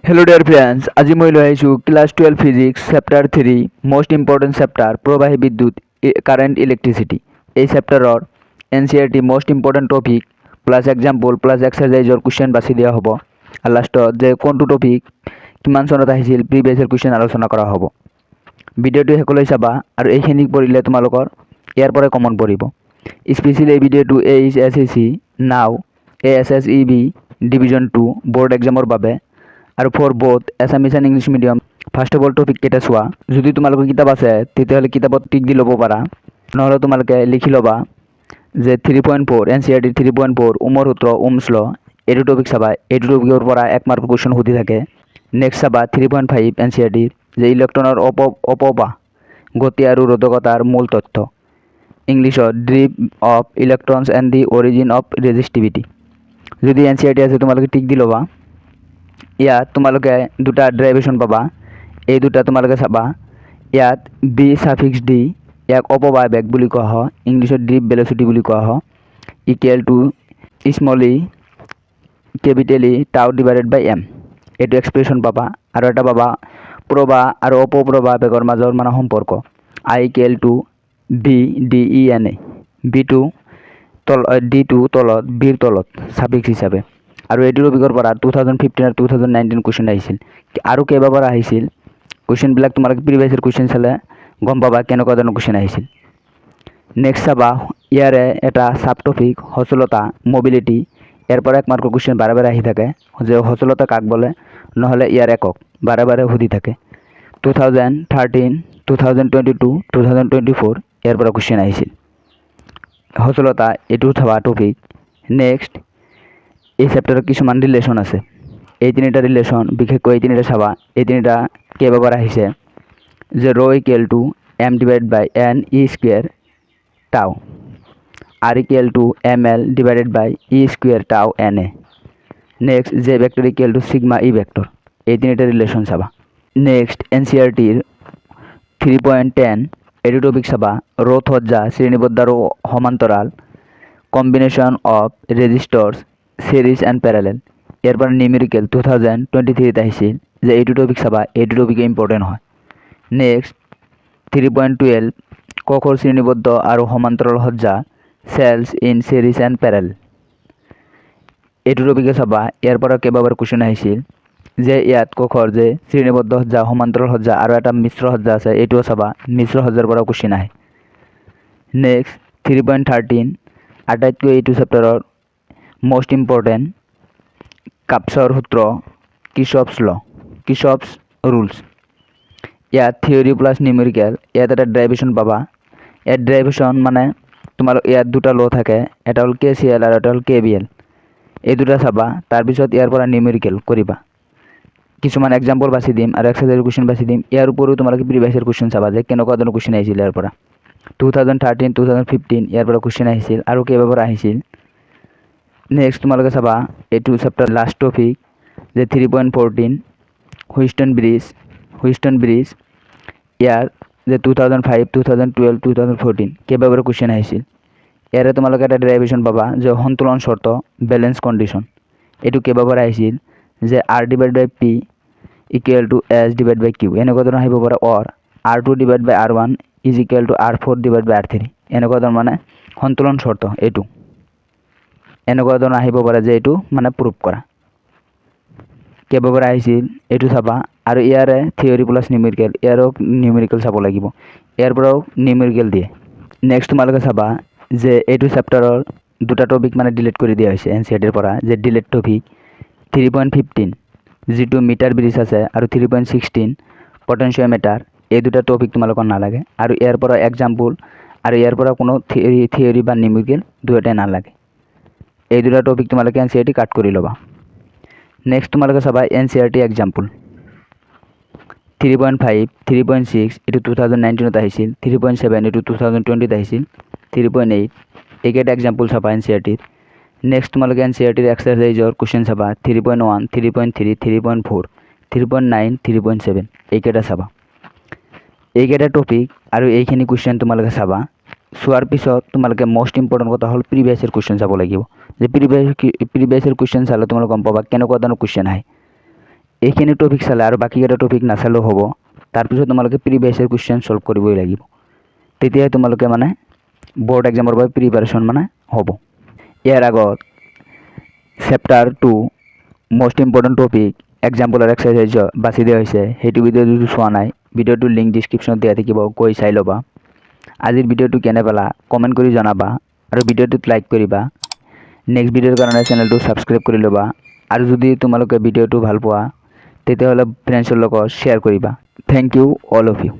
Hello dear friends, আজি মই লৈ আহিছোঁ class 12 physics chapter 3 most important chapter প্ৰবাহী বিদ্যুৎ কাৰেণ্ট ইলেক্ট্ৰিচিটি। এই চেপ্টাৰৰ NCERT most important topic plus example plus এক্সাৰসাইজৰ কুৱেশ্যন বাছি দিয়া হ'ব আৰু লাষ্টত যে কোনটো টপিক কিমান চনত আহিছিল প্ৰিভিয়াছ ইয়াৰ কুৱেশ্যন আলোচনা কৰা হ'ব। ভিডিঅ'টো শেষলৈ চাবা আৰু এইখিনি পঢ়িলে তোমালোকৰ ইয়াৰ পৰা কমন পৰিব। স্পেচিয়েলি এই ভিডিঅ'টো AHSEC নাও ASSEB ডিভিজন 2 বৰ্ড এক্সামৰ বাবে আৰু for both Assamese and English medium. First of all topic কেইটা চোৱা। যদি তোমালোকৰ কিতাপ আছে তেতিয়াহ'লে কিতাপত টিক দি ল'ব পাৰা, নহ'লে তোমালোকে লিখি ল'বা যে 3.4 NCERT 3.4 ওমৰ সূত্ৰ ওমছ ল, এইটো টপিক চাবা। এইটো টপিকৰ পৰা 1 মাৰ্কৰ কুৱেশ্যন সুধি থাকে। নেক্সট চাবা 3.5 NCERT যে ইলেক্ট্ৰনৰ অপবাহ গতি আৰু ৰোধকতাৰ মূল তথ্য। ইংলিছত drift of electrons and the origin of resistivity. যদি NCERT আছে তোমালোকে টিক দি ল'বা। ইয়াত তোমালোকে দুটা ডেৰিভেশ্যন পাবা, এই দুটা তোমালোকে চাবা। ইয়াত বি সাফিক্স ডি ইয়াক অপবাহ বেগ বুলি কোৱা হয়, ইংলিছত ড্ৰিপ ভেলচিটি বুলি কোৱা হয়, equal to small E capital E tau divided by M. এইটো এক্সপ্ৰেশ্যন পাবা। আৰু এটা পাবা প্ৰবাহ আৰু অপপ্ৰবাহ বেগৰ মাজৰ সম্পৰ্ক, I equal to V D E N A, বিটো ডিটো তলত বিৰ তলত সাফিক্স হিচাপে। আৰু এইটো টপিকৰ পৰা 2015 আৰু 2019 কুৱেশ্যন আহিছিল। আৰু কেইবাবাৰ আহিছিল কুৱেশ্যনবিলাক তোমালোকে প্ৰিভিয়াছ ইয়াৰ কুৱেশ্যন চালে গম পাবা কেনেকুৱা ধৰণৰ কুৱেশ্যন আহিছিল। নেক্সট চাবা ইয়াৰে এটা সাব টপিক সচলতা মবিলিটি। ইয়াৰ পৰা 1 মাৰ্কৰ কুৱেশ্যন বাৰে বাৰে আহি থাকে যে সচলতা কাক বোলে, নহ'লে ইয়াৰ একক বাৰে বাৰে সুধি থাকে। 2013 2022 2024 ইয়াৰ পৰা কুৱেশ্যন আহিছিল সচলতা, এইটো চাবা টপিক। নেক্সট এই চেপ্টাৰত কিছুমান ৰিলেশ্যন আছে, এই তিনিটা ৰিলেশ্যন বিশেষকৈ এই তিনিটা চাবা। এই তিনিটা কেইবাবাৰ আহিছে যে rho equal to M divide by N E square tau, R equal to M L divided by E square tau N A. Next J vector equal to sigma E vector. এই তিনিটা ৰিলেশ্যন চাবা। Next NCERTৰ 3.10 এইটো topic চাবা। ৰ'দ সজ্জা শ্ৰেণীবদ্ধ আৰু সমান্তৰাল, combination of ৰেজিষ্টৰ্ছ সিৰিজ and parallel. ইয়াৰ পৰা নিউমেৰিকেল 2023 আহিছিল যে এইটো টপিক চাবা। এইটো টপিক ইম্পৰ্টেণ্ট হয়। নেক্সট 3.12 কখৰ শ্ৰেণীবদ্ধ আৰু সমান্তৰাল সজ্জা চেলছ ইন সিৰিজ এণ্ড পেৰেলেল। এইটো টপিকে চাবা। ইয়াৰ পৰা কেইবাবাৰ কুৱেশ্যন আহিছিল যে ইয়াত কখৰ যে শ্ৰেণীবদ্ধ সজ্জা সমান্তৰাল সজ্জা আৰু এটা মিশ্ৰ সজ্জা আছে, এইটোও চাবা। মিশ্ৰ সজ্জাৰ পৰা কুৱেশ্যন আহে। নেক্সট 3.13 আটাইতকৈ এইটো চেপ্টাৰৰ most important কাপছৰ সূত্ৰ কিৰ্চফছ ল, কিৰ্চফছ ৰুলছ। ইয়াত থিয়ৰী প্লাছ নিউমেৰিকেল। ইয়াত এটা ডেৰিভেশ্যন পাবা। ইয়াত ডেৰিভেশ্যন তোমালোক ইয়াত দুটা ল থাকে, এটা হ'ল KCL আৰু এটা হ'ল KVL। এই দুটা চাবা, তাৰপিছত ইয়াৰ পৰা নিউমেৰিকেল কৰিবা। কিছুমান এক্সাম্পল বাছি দিম আৰু এক্সাৰসাইজৰ কুৱেশ্যন বাছি দিম। ইয়াৰ উপৰিও তোমালোকে প্ৰিভিয়াছ ইয়াৰ কুৱেশ্যন চাবা যে কেনেকুৱা ধৰণৰ কুৱেশ্যন আহিছিল ইয়াৰ পৰা। 2013 2015 ইয়াৰ পৰা কুৱেশ্যন আহিছিল আৰু কেইবাবাৰ আহিছিল। নেক্সট তোমালোকে চাবা এইটো চেপ্টাৰ লাষ্ট টপিক যে 3.14 হুইষ্টন ব্ৰিজ। ইয়াৰ যে 2005 2012 2014 কেইবাবাৰ কুৱেশ্যন আহিছিল। ইয়াৰে তোমালোকে এটা ডেৰিভেশ্যন পাবা যে সন্তুলন চৰ্ত বেলেঞ্চ কণ্ডিশ্যন। এইটো কেইবাবাৰ আহিছিল যে R divide by P equal to S divide by Q। এনেকুৱা ধৰণৰ আহিব পাৰে। Or R2 divide by R1 is equal to R4 divide by R3। এনেকুৱা ধৰণৰ সন্তুলন চৰ্ত এইটো এনেকুৱা ধৰণৰ আহিব পাৰে যে এইটো প্ৰুভ কৰা। কেইবাবাৰ আহিছিল এইটো চাবা। আৰু ইয়াৰে থিয়ৰী প্লাছ নিউমেৰিকেল, ইয়াৰো নিউমেৰিকেল চাব লাগিব। ইয়াৰ পৰাও নিউমেৰিকেল দিয়ে। নেক্সট তোমালোকে চাবা যে এইটো চেপ্টাৰৰ দুটা টপিক ডিলিট কৰি দিয়া হৈছে NCERTৰ পৰা, যে ডিলিট টপিক 3.15 যিটো মিটাৰ ব্ৰিজ আছে আৰু 3.16 পটেনচিয়'মিটাৰ। এই দুটা টপিক তোমালোকৰ নালাগে। আৰু ইয়াৰ পৰা এক্সাম্পল আৰু ইয়াৰ পৰা কোনো থিয়ৰী বা নিউমেৰিকেল দুয়োটাই নালাগে। এই দুটা টপিক তোমালোকে NCERT কাট কৰি ল'বা। নেক্সট তোমালোকে চাবা NCERT এক্সাম্পল 3.5 3.6 এইটো 2019 আহিছিল, 3.7 এইটো 2020 আহিছিল, 3.8 এইকেইটা এক্সাম্পল চাবা NCERT। নেক্সট তোমালোকে NCERT এক্সাৰসাইজৰ কুৱেশ্যন চাবা 3.1 3.3 3.4 3.9 3.7 এইকেইটা চাবা। এইকেইটা টপিক আৰু এইখিনি কুৱেশ্যন তোমালোকে চাবা। চোৱাৰ পিছত তোমালোকে most important কথা হ'ল প্ৰিভিয়াছ ইয়াৰ কুৱেশ্যন চাব লাগিব। যে প্ৰিভিয়াছ ইয়াৰ কুৱেশ্যন চালে তোমালোকে গম পাবা কেনেকুৱা ধৰণৰ কুৱেশ্যন আহে। এইখিনি টপিক চালে আৰু বাকীকেইটা টপিক নাচালেও হ'ব। তাৰপিছত তোমালোকে প্ৰিভিয়াছ ইয়েৰ কুৱেশ্যন ছল্ভ কৰিবই লাগিব, তেতিয়াহে তোমালোকে মানে বৰ্ড এক্সামৰ বাবে প্ৰিপাৰেশ্যন মানে হ'ব। ইয়াৰ আগত chapter 2 most important topic example আৰু এক্সাৰচাইজ বাছি দিয়া হৈছে, সেইটো ভিডিঅ' যদি চোৱা নাই ভিডিঅ'টোৰ লিংক ডিছক্ৰিপশ্যনত দিয়া থাকিব, গৈ চাই ল'বা। আজিৰ ভিডিঅ'টো কেনে পালা কমেণ্ট কৰি জনাবা আৰু ভিডিঅ'টোত লাইক কৰিবা। নেক্সট ভিডিঅ'ৰ কাৰণে চেনেলটো ছাবস্ক্ৰাইব কৰি ল'বা আৰু যদি তোমালোকে ভিডিঅ'টো ভাল পোৱা তেতিয়াহ'লে ফ্ৰেণ্ডছৰ লগত শ্বেয়াৰ কৰিবা। Thank you all of U.